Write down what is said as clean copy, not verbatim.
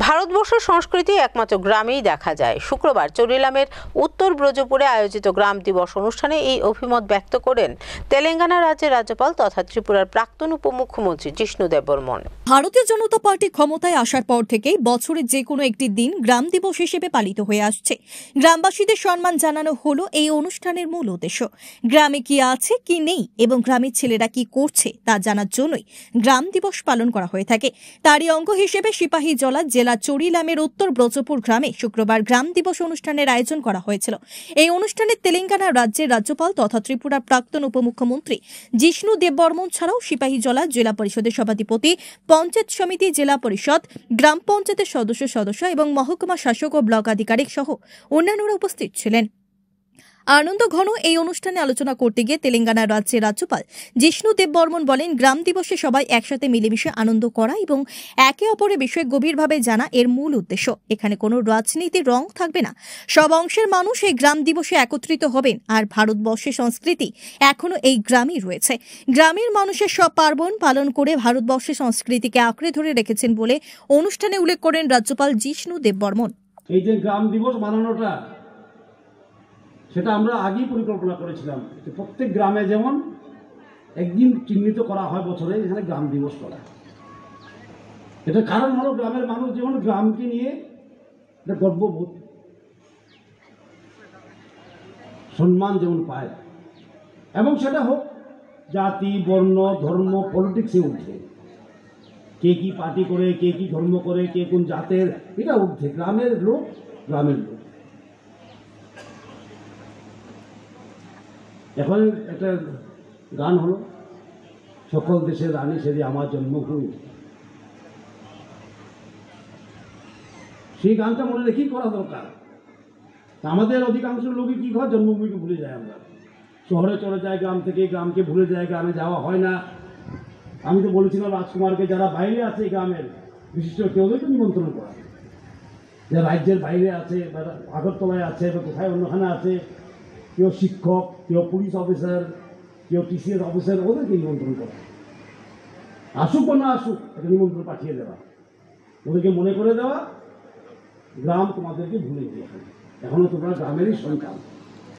ভারতবর্ষ সংস্কৃতি একমাত্র গ্রামেই দেখা যায়। শুক্রবার চরিলামের উত্তর ব্রজপুরে আয়োজিত গ্রাম দিবস অনুষ্ঠানে এই অভিমত ব্যক্ত করেন তেলেঙ্গানা রাজ্যের রাজ্যপাল তথা ত্রিপুরার প্রাক্তন উপমুখ্যমন্ত্রী জিষ্ণু দেববর্মন। ভারতীয় জনতা পার্টি ক্ষমতায় আসার পর থেকেই বছরের যে কোনো একটি দিন গ্রাম দিবস হিসেবে পালিত হয়ে আসছে। গ্রামবাসীদের সম্মান জানানো হলো এই অনুষ্ঠানের মূল উদ্দেশ্য। গ্রামে কি আছে কি নেই এবং গ্রামের ছেলেরা কি করছে তা জানার জন্যই গ্রাম দিবস পালন করা হয়ে থাকে। তারই অঙ্গ হিসেবে সিপাহীজলা জেলা চরিলামের উত্তর ব্রজপুর গ্রামে শুক্রবার গ্রাম দিবস অনুষ্ঠানের আয়োজন করা হয়েছিল। এই অনুষ্ঠানে তেলেঙ্গানা রাজ্যের রাজ্যপাল তথা ত্রিপুরার প্রাক্তন উপমুখ্যমন্ত্রী জিষ্ণু দেববর্মন ছাড়াও সিপাহীজলা জেলা পরিষদের সভাধিপতি, পঞ্চায়েত সমিতি, জেলা পরিষদ, গ্রাম পঞ্চায়েতের সদস্য এবং মহকুমা শাসক ও ব্লক আধিকারিক সহ অন্যান্যরা উপস্থিত ছিলেন। আনন্দ ঘন এই অনুষ্ঠানে আলোচনা করতে গিয়ে তেলেঙ্গানা রাজ্যের রাজ্যপাল জিষ্ণু দেববর্মন বলেন, গ্রাম দিবসে সবাই একসাথে মিলেমিশে আনন্দ করা এবং একে অপরের বিষয়ে গভীরভাবে জানা এর মূল উদ্দেশ্য। এখানে কোনো রাজনীতির রং থাকবে না। সব অংশের মানুষ এই গ্রাম দিবসে একত্রিত হবেন। আর ভারতবর্ষের সংস্কৃতি এখনো এই গ্রামেই রয়েছে। গ্রামের মানুষের সব পার্বণ পালন করে ভারতবর্ষের সংস্কৃতিকে আঁকড়ে ধরে রেখেছেন বলে অনুষ্ঠানে উল্লেখ করেন রাজ্যপাল জিষ্ণু দেববর্মন। এই যে গ্রাম দিবস মানানোটা, সেটা আমরা আগেই পরিকল্পনা করেছিলাম যে প্রত্যেক গ্রামে যেমন একদিন চিহ্নিত করা হয় বছরে, এখানে গ্রাম দিবস করা। এটার কারণ হলো গ্রামের মানুষ যেমন গ্রামকে নিয়ে একটা গর্ববোধ, সম্মান যেমন পায়, এবং সেটা হোক জাতি, বর্ণ, ধর্ম, পলিটিক্সে উঠে, কে কি পার্টি করে, কে কি ধর্ম করে, কে কোন জাতের, এটা উঠে গ্রামের লোক গ্রামের লোক। এখন একটা গান হলো, সকল দেশের রানী সেদি আমার জন্মভূমি। সেই গানটা মনে রেখেই করা দরকার। আমাদের অধিকাংশ লোকই কি হয়, জন্মভূমিকে ভুলে যায়। আমরা শহরে চলে যাই, গ্রাম থেকে গ্রামকে ভুলে যায়, গ্রামে যাওয়া হয় না। আমি তো বলেছিলাম রাজকুমারকে, যারা বাইরে আছে গ্রামের বিশিষ্ট কেউদেরকে নিমন্ত্রণ করা, যারা রাজ্যের বাইরে আছে বা আগরতলায় আছে বা কোথায় অন্যখানে আছে, কেউ শিক্ষক, কেউ পুলিশ অফিসার, কেউ টিসিএস অফিসার, ওদেরকে নিমন্ত্রণ করা। আসুক বা না আসুক, একটা নিমন্ত্রণ পাঠিয়ে দেওয়া, ওদেরকে মনে করে দেওয়া গ্রাম তোমাদেরকে ভুলে গিয়েছে, এখনো তোমরা গ্রামেরই সন্তান।